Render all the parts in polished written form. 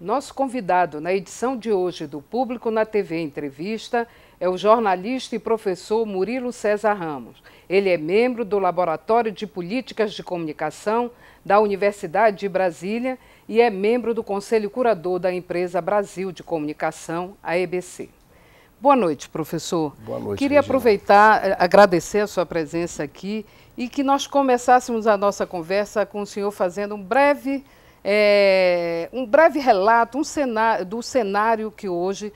Nosso convidado na edição de hoje do Público na TV Entrevista é o jornalista e professor Murilo César Ramos. Ele é membro do Laboratório de Políticas de Comunicação da Universidade de Brasília e é membro do Conselho Curador da Empresa Brasil de Comunicação, a EBC. Boa noite, professor. Boa noite, Queria aproveitar, agradecer a sua presença aqui e que nós começássemos a nossa conversa com o senhor fazendo um breve relato do cenário que hoje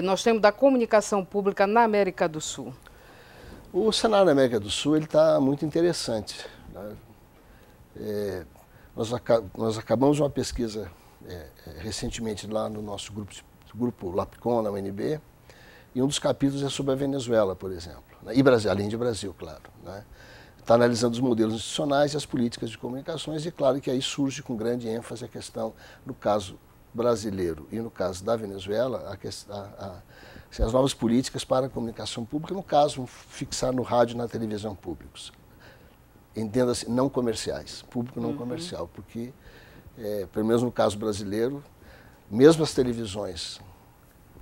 nós temos da comunicação pública na América do Sul. O cenário na América do Sul está muito interessante, né? Nós acabamos uma pesquisa recentemente lá no nosso grupo LAPCON, na UNB, e um dos capítulos é sobre a Venezuela, por exemplo, né? E Brasil, além de Brasil, claro, né? Está analisando os modelos institucionais e as políticas de comunicações e claro que aí surge com grande ênfase a questão, no caso brasileiro e no caso da Venezuela, as novas políticas para a comunicação pública, no caso, fixar no rádio e na televisão públicos. Entenda-se, não comerciais, público não comercial, porque, pelo menos no caso brasileiro, mesmo as televisões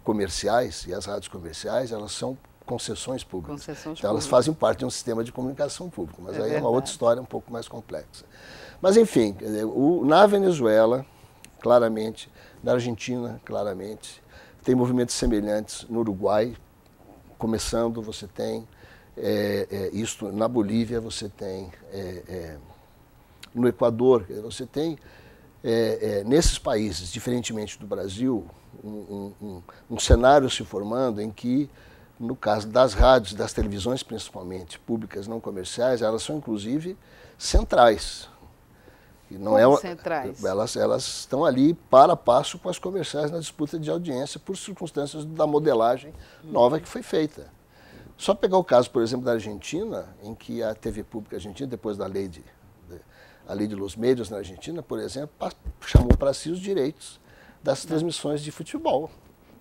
comerciais e as rádios comerciais, elas são concessões públicas. Então, elas fazem parte de um sistema de comunicação público, mas aí é uma outra história um pouco mais complexa. Mas, enfim, na Venezuela, claramente, na Argentina, claramente, tem movimentos semelhantes no Uruguai, começando, você tem isto na Bolívia, você tem no Equador, você tem nesses países, diferentemente do Brasil, um cenário se formando em que no caso das rádios, das televisões principalmente, públicas não comerciais, elas são inclusive centrais. E não centrais? Elas estão ali para a passo com as comerciais na disputa de audiência por circunstâncias da modelagem nova que foi feita. Só pegar o caso, por exemplo, da Argentina, em que a TV pública argentina, depois da lei de los medios na Argentina, por exemplo, chamou para si os direitos das transmissões de futebol.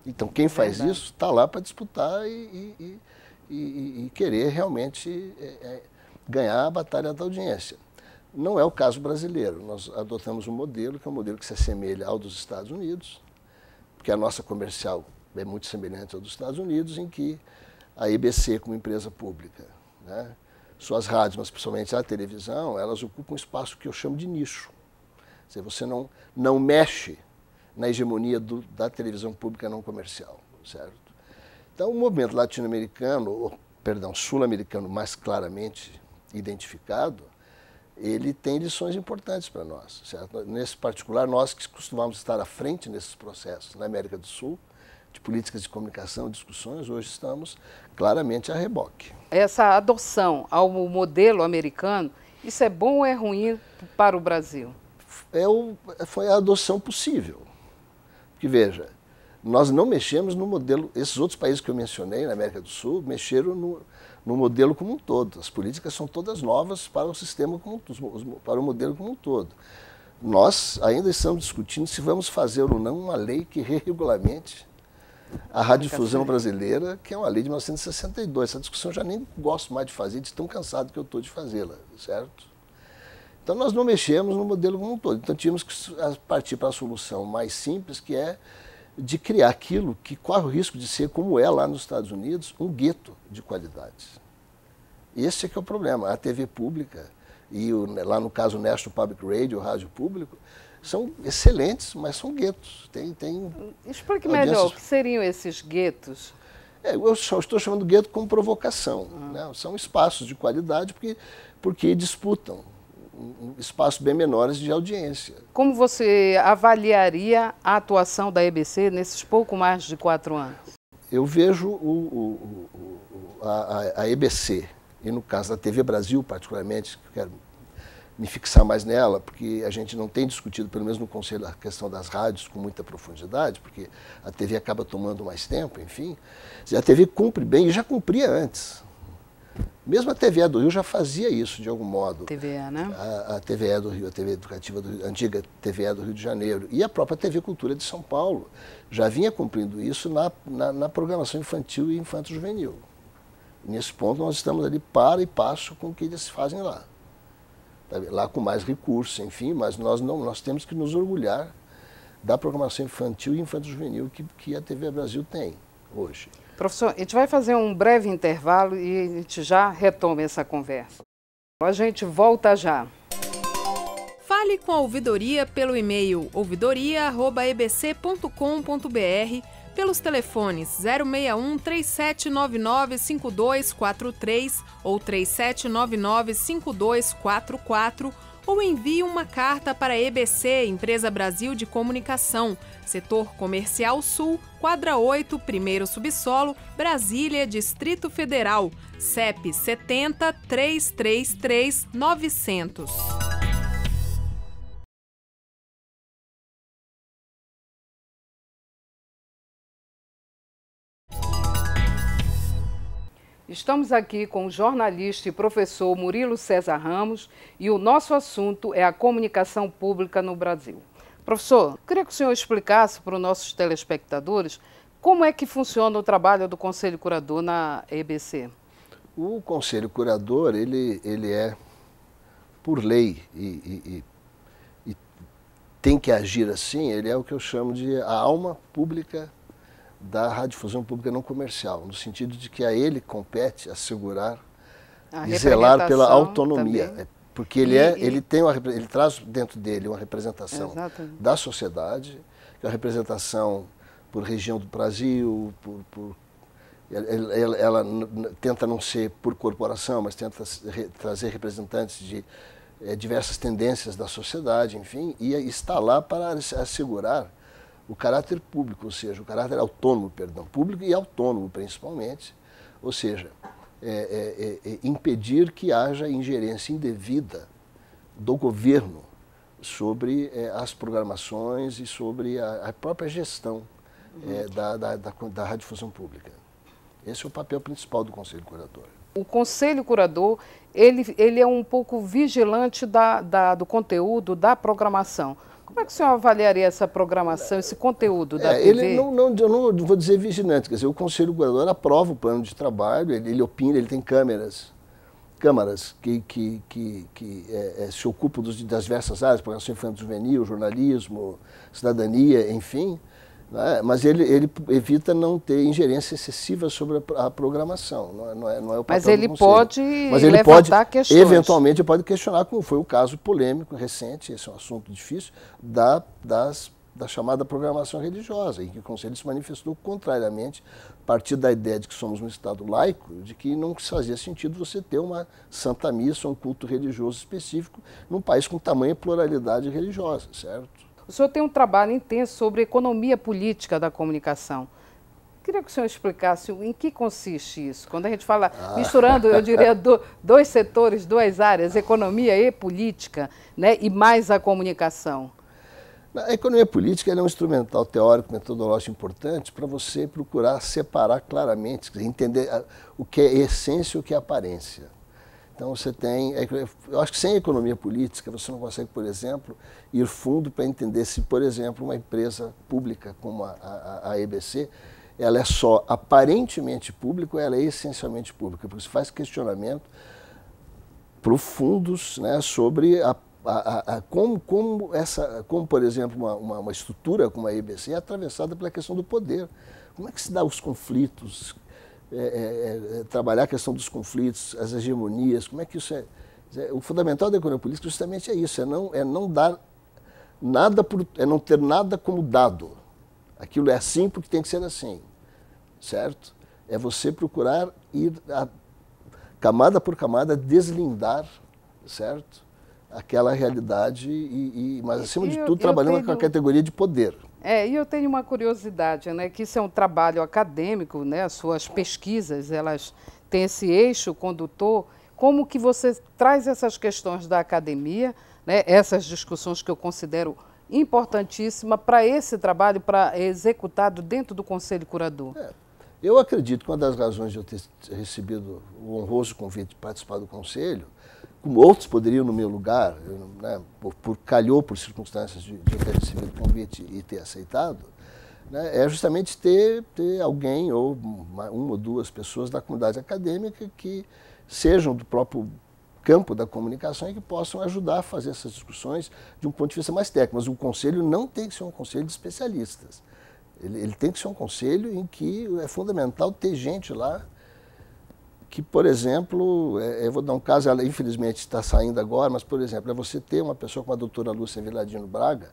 Então, quem faz isso está lá para disputar e querer realmente ganhar a batalha da audiência. Não é o caso brasileiro. Nós adotamos um modelo que é um modelo que se assemelha ao dos Estados Unidos, porque a nossa comercial é muito semelhante ao dos Estados Unidos, em que a EBC, como empresa pública, né, suas rádios, mas principalmente a televisão, elas ocupam um espaço que eu chamo de nicho. Quer dizer, você não mexe na hegemonia da televisão pública não comercial, certo? Então, o movimento latino-americano, sul-americano mais claramente identificado, ele tem lições importantes para nós, certo? Nesse particular, nós que costumamos estar à frente nesses processos na América do Sul, de políticas de comunicação, discussões, hoje estamos claramente a reboque. Essa adoção ao modelo americano, isso é bom ou é ruim para o Brasil? Foi a adoção possível. Porque, veja, nós não mexemos no modelo, esses outros países que eu mencionei na América do Sul, mexeram no modelo como um todo. As políticas são todas novas para o sistema para o modelo como um todo. Nós ainda estamos discutindo se vamos fazer ou não uma lei que regulamente a radiodifusão brasileira, que é uma lei de 1962. Essa discussão eu já nem gosto mais de fazer, de tão cansado que eu estou de fazê-la, certo? Então, nós não mexemos no modelo como um todo. Então, tínhamos que partir para a solução mais simples, que é de criar aquilo que corre o risco de ser, como é lá nos Estados Unidos, um gueto de qualidade. Esse é que é o problema. A TV pública e, lá no caso, o National Public Radio, o rádio público, são excelentes, mas são guetos. Explique melhor o que seriam esses guetos. Eu só estou chamando de gueto como provocação. Né? São espaços de qualidade porque disputam espaços bem menores de audiência. Como você avaliaria a atuação da EBC nesses pouco mais de 4 anos? Eu vejo a EBC, e no caso da TV Brasil particularmente, que eu quero me fixar mais nela, porque a gente não tem discutido, pelo menos no Conselho, a questão das rádios com muita profundidade, porque a TV acaba tomando mais tempo, enfim. A TV cumpre bem, e já cumpria antes. Mesmo a TVE do Rio já fazia isso de algum modo. TVE, né? A TVE do Rio, a TV Educativa do Rio, a antiga TVE do Rio de Janeiro. E a própria TV Cultura de São Paulo já vinha cumprindo isso na programação infantil e infanto-juvenil. Nesse ponto nós estamos ali para e passo com o que eles fazem lá. Lá com mais recursos, enfim, mas nós temos que nos orgulhar da programação infantil e infanto-juvenil que a TV Brasil tem hoje. Professor, a gente vai fazer um breve intervalo e a gente já retoma essa conversa. A gente volta já. Fale com a ouvidoria pelo e-mail ouvidoria@ebc.com.br, pelos telefones 061 3799 5243 ou 3799 5244, ou envie uma carta para a EBC, Empresa Brasil de Comunicação, Setor Comercial Sul, Quadra 8, primeiro subsolo, Brasília, Distrito Federal, CEP 70 333 900. Estamos aqui com o jornalista e professor Murilo César Ramos e o nosso assunto é a comunicação pública no Brasil. Professor, queria que o senhor explicasse para os nossos telespectadores como é que funciona o trabalho do Conselho Curador na EBC. O Conselho Curador, ele é, por lei, e tem que agir assim, ele é o que eu chamo de a alma pública da radiodifusão pública não comercial, no sentido de que a ele compete assegurar e zelar pela autonomia. Também. Porque ele traz dentro dele uma representação da sociedade, que é uma representação por região do Brasil, ela tenta não ser por corporação, mas tenta trazer representantes de diversas tendências da sociedade, enfim, e está lá para assegurar o caráter público, ou seja, o caráter autônomo, público e autônomo principalmente, ou seja, impedir que haja ingerência indevida do governo sobre as programações e sobre a própria gestão da radiodifusão pública. Esse é o papel principal do Conselho Curador. O Conselho Curador, ele é um pouco vigilante do conteúdo da programação. Como é que o senhor avaliaria essa programação, esse conteúdo da TV? Ele eu não vou dizer vigilante, quer dizer, o Conselho Curador aprova o plano de trabalho, ele opina, ele tem câmaras que se ocupam das diversas áreas, programação infanto-juvenil, jornalismo, cidadania, enfim, né? Mas ele evita não ter ingerência excessiva sobre a programação, não é o papel Mas ele do Conselho. Pode Mas ele levantar questões. Eventualmente pode questionar, como foi o caso polêmico recente, esse é um assunto difícil, da chamada programação religiosa, em que o Conselho se manifestou contrariamente, a partir da ideia de que somos um Estado laico, de que não fazia sentido você ter uma santa missa, um culto religioso específico, num país com tamanha pluralidade religiosa, certo? O senhor tem um trabalho intenso sobre economia política da comunicação. Queria que o senhor explicasse em que consiste isso. Quando a gente fala, misturando, eu diria, dois setores, duas áreas, economia e política, né, e mais a comunicação. A economia política é um instrumental teórico, metodológico importante para você procurar separar claramente, entender o que é essência e o que é aparência. Então você tem, eu acho que sem economia política você não consegue, por exemplo, ir fundo para entender se, por exemplo, uma empresa pública como a EBC, ela é só aparentemente pública ou ela é essencialmente pública, porque você faz questionamento profundos, né, sobre como, por exemplo, uma estrutura como a EBC é atravessada pela questão do poder. Como é que se dá os conflitos? Trabalhar a questão dos conflitos, as hegemonias, como é que isso é? O fundamental da economia política justamente é isso, não dar nada, não ter nada como dado. Aquilo é assim porque tem que ser assim, certo? É você procurar ir camada por camada deslindar, certo? Aquela realidade, mas acima de tudo trabalhando com a categoria de poder. E eu tenho uma curiosidade, né, que isso é um trabalho acadêmico, né, as suas pesquisas, elas têm esse eixo condutor. Como que você traz essas questões da academia, né, essas discussões que eu considero importantíssimas para esse trabalho, para executado dentro do Conselho Curador? Eu acredito que uma das razões de eu ter recebido o honroso convite de participar do Conselho, como outros poderiam no meu lugar, né, calhou por circunstâncias de eu ter recebido o convite e ter aceitado, né, é justamente ter alguém ou uma ou duas pessoas da comunidade acadêmica que sejam do próprio campo da comunicação e que possam ajudar a fazer essas discussões de um ponto de vista mais técnico. Mas o Conselho não tem que ser um conselho de especialistas. Ele tem que ser um conselho em que é fundamental ter gente lá que, por exemplo, eu vou dar um caso, ela infelizmente está saindo agora, mas, por exemplo, é você ter uma pessoa como a doutora Lúcia Viladino Braga,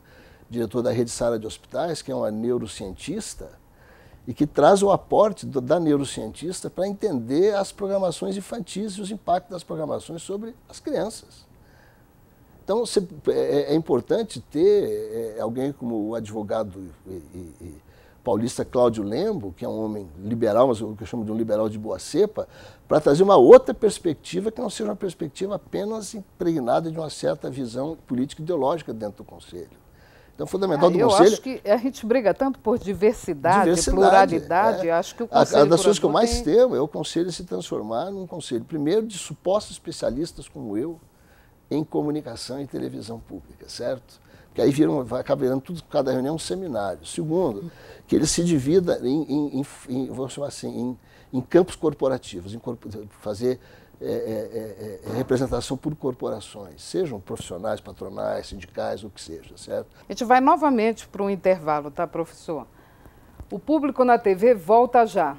diretora da Rede Sara de Hospitais, que é uma neurocientista, e que traz o aporte da neurocientista para entender as programações infantis e os impactos das programações sobre as crianças. Então, é importante ter alguém como o advogado paulista Cláudio Lembo, que é um homem liberal, mas o que eu chamo de um liberal de boa cepa, para trazer uma outra perspectiva que não seja uma perspectiva apenas impregnada de uma certa visão política e ideológica dentro do Conselho. Então, fundamental do Conselho... Eu acho que a gente briga tanto por diversidade pluralidade, acho que o Conselho... A das coisas que eu mais temo é o Conselho se transformar num Conselho, primeiro, de supostos especialistas como eu, em comunicação e televisão pública, certo? Porque aí acaba virando tudo, cada reunião um seminário. Segundo, que ele se divida vamos chamar assim, em campos corporativos, fazer representação por corporações, sejam profissionais, patronais, sindicais, o que seja, certo? A gente vai novamente para um intervalo, tá, professor? O Público na TV volta já.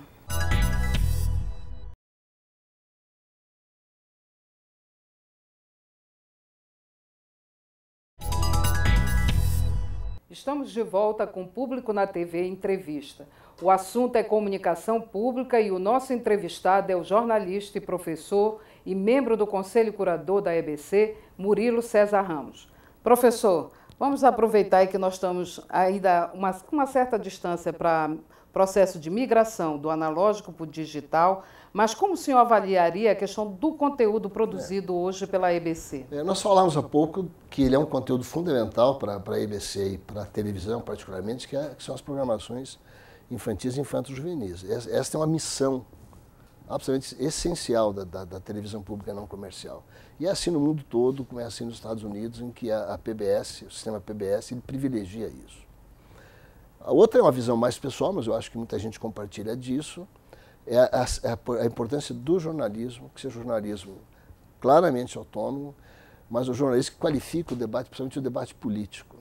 Estamos de volta com o Público na TV Entrevista. O assunto é comunicação pública e o nosso entrevistado é o jornalista e professor e membro do Conselho Curador da EBC, Murilo César Ramos. Professor, vamos aproveitar aí que nós estamos ainda com uma certa distância para processo de migração do analógico para o digital, mas como o senhor avaliaria a questão do conteúdo produzido hoje pela EBC? Nós falamos há pouco que ele é um conteúdo fundamental para a EBC e para a televisão, particularmente, que são as programações infantis e infanto-juvenis. Esta é uma missão absolutamente essencial da televisão pública não comercial. E é assim no mundo todo, como é assim nos Estados Unidos, em que a PBS, o sistema PBS, ele privilegia isso. A outra é uma visão mais pessoal, mas eu acho que muita gente compartilha disso, é a importância do jornalismo, que seja um jornalismo claramente autônomo, mas o jornalismo que qualifica o debate, principalmente o debate político.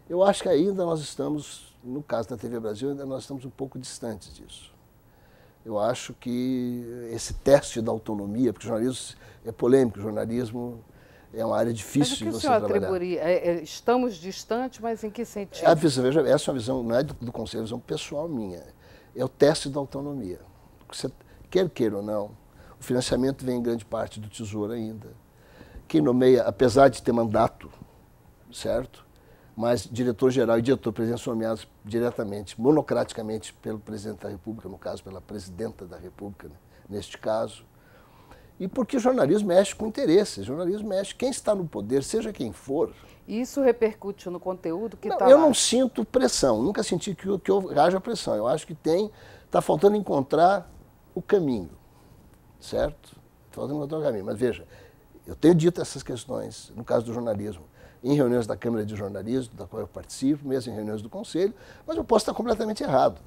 Eu acho que ainda nós estamos, no caso da TV Brasil, ainda nós estamos um pouco distantes disso. Eu acho que esse teste da autonomia, porque o jornalismo é polêmico, o jornalismo é uma área difícil de você trabalhar. Mas o que o senhor atribuiria? Estamos distantes, mas em que sentido? Veja, essa é uma visão, não é do Conselho, é uma visão pessoal minha. É o teste da autonomia. Você quer queira ou não, o financiamento vem em grande parte do Tesouro ainda. Quem nomeia, apesar de ter mandato, certo? Mas diretor-geral e diretor-presidente são nomeados diretamente, monocraticamente, pelo presidente da República, no caso, pela presidenta da República, né, neste caso. E porque o jornalismo mexe com interesses, o jornalismo mexe, quem está no poder, seja quem for. E isso repercute no conteúdo que está lá? Eu não sinto pressão, nunca senti que haja pressão. Eu acho que está faltando encontrar o caminho, certo? Está faltando encontrar o caminho, mas veja, eu tenho dito essas questões, no caso do jornalismo, em reuniões da Câmara de Jornalismo, da qual eu participo, mesmo em reuniões do Conselho, mas eu posso estar completamente errado.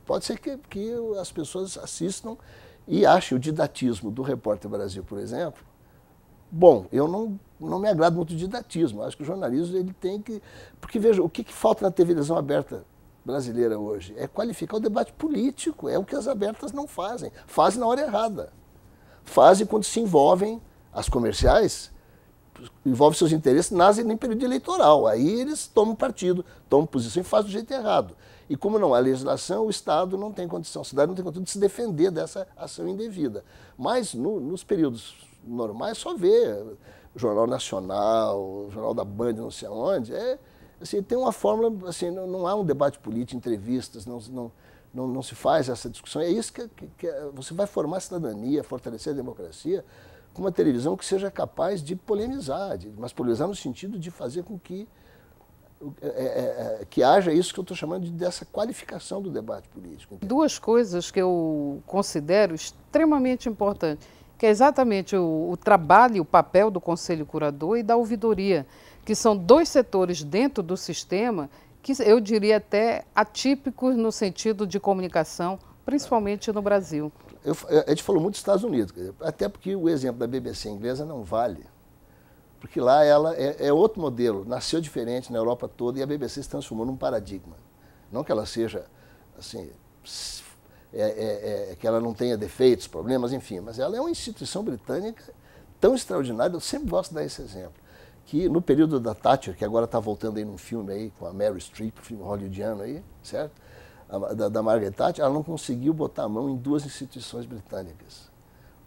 Pode ser que as pessoas assistam e achem o didatismo do Repórter Brasil, por exemplo, bom. Eu não me agrada muito o didatismo. Eu acho que o jornalismo ele tem que... Porque, veja, o que falta na televisão aberta brasileira hoje? É qualificar o debate político. É o que as abertas não fazem. Fazem na hora errada. Fazem quando se envolvem, as comerciais, envolvem seus interesses, nascem em período eleitoral. Aí eles tomam partido, tomam posição e fazem do jeito errado. E como não há legislação, o Estado não tem condição, a cidade não tem condição de se defender dessa ação indevida. Mas nos períodos normais, só vê Jornal Nacional, Jornal da Band, não sei aonde, assim, tem uma fórmula, assim, não há um debate político, entrevistas, não se faz essa discussão. É isso que você vai formar a cidadania, fortalecer a democracia, com uma televisão que seja capaz de polemizar, mas polemizar no sentido de fazer com que que haja isso que eu estou chamando dessa qualificação do debate político. Duas coisas que eu considero extremamente importantes, que é exatamente o trabalho e o papel do Conselho Curador e da ouvidoria, que são dois setores dentro do sistema que eu diria até atípicos no sentido de comunicação, principalmente no Brasil. A gente falou muito dos Estados Unidos, até porque o exemplo da BBC inglesa não vale. Porque lá ela é outro modelo, nasceu diferente na Europa toda e a BBC se transformou num paradigma. Não que ela seja, assim, que ela não tenha defeitos, problemas, enfim, mas ela é uma instituição britânica tão extraordinária, eu sempre gosto de dar esse exemplo, que no período da Thatcher, que agora está voltando aí num filme aí, com a Meryl Streep, um filme hollywoodiano aí, certo? Da Margaret Thatcher, ela não conseguiu botar a mão em duas instituições britânicas.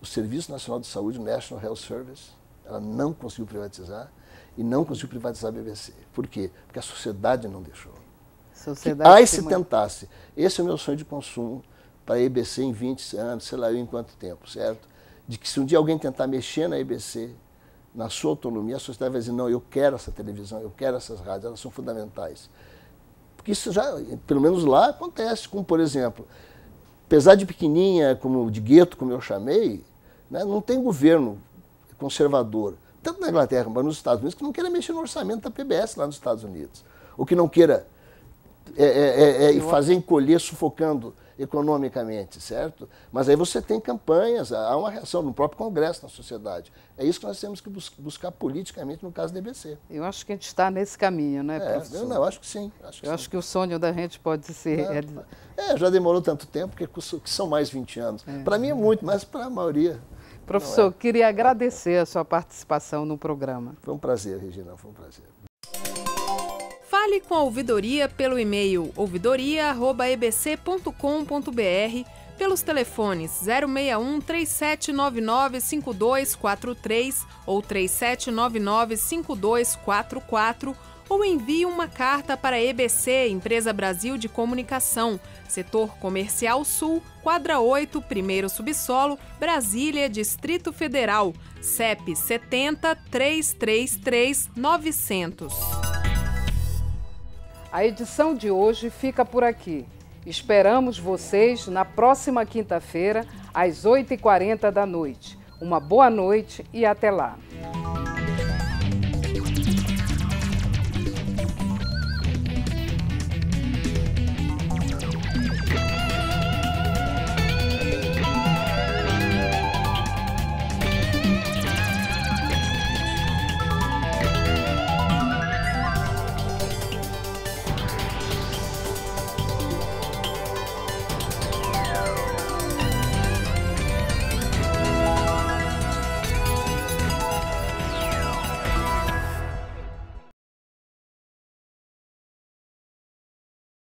O Serviço Nacional de Saúde, o National Health Service, ela não conseguiu privatizar e não conseguiu privatizar a BBC. Por quê? Porque a sociedade não deixou. Aí se tentasse. Esse é o meu sonho de consumo para a EBC em 20 anos, sei lá eu em quanto tempo, certo? De que se um dia alguém tentar mexer na EBC, na sua autonomia, a sociedade vai dizer, não, eu quero essa televisão, eu quero essas rádios, elas são fundamentais. Porque isso já, pelo menos lá, acontece, como por exemplo, apesar de pequenininha, como de gueto, como eu chamei, né, não tem governo conservador, tanto na Inglaterra como nos Estados Unidos, que não queira mexer no orçamento da PBS lá nos Estados Unidos. Ou que não queira fazer encolher sufocando economicamente, certo? Mas aí você tem campanhas, há uma reação no próprio Congresso, na sociedade. É isso que nós temos que buscar politicamente no caso da EBC. Eu acho que a gente está nesse caminho, né, professor? Eu acho que sim. Acho que o sonho da gente pode ser... já demorou tanto tempo, que são mais 20 anos. Para mim é muito, mas para a maioria... Professor, queria agradecer a sua participação no programa. Foi um prazer, Regina, foi um prazer. Fale com a ouvidoria pelo e-mail ouvidoria@ebc.com.br, pelos telefones 061 3799 5243 ou 3799 5244, ou envie uma carta para a EBC, Empresa Brasil de Comunicação, Setor Comercial Sul, Quadra 8, primeiro subsolo, Brasília, Distrito Federal, CEP 70 333 900. A edição de hoje fica por aqui. Esperamos vocês na próxima quinta-feira, às 8h40 da noite. Uma boa noite e até lá.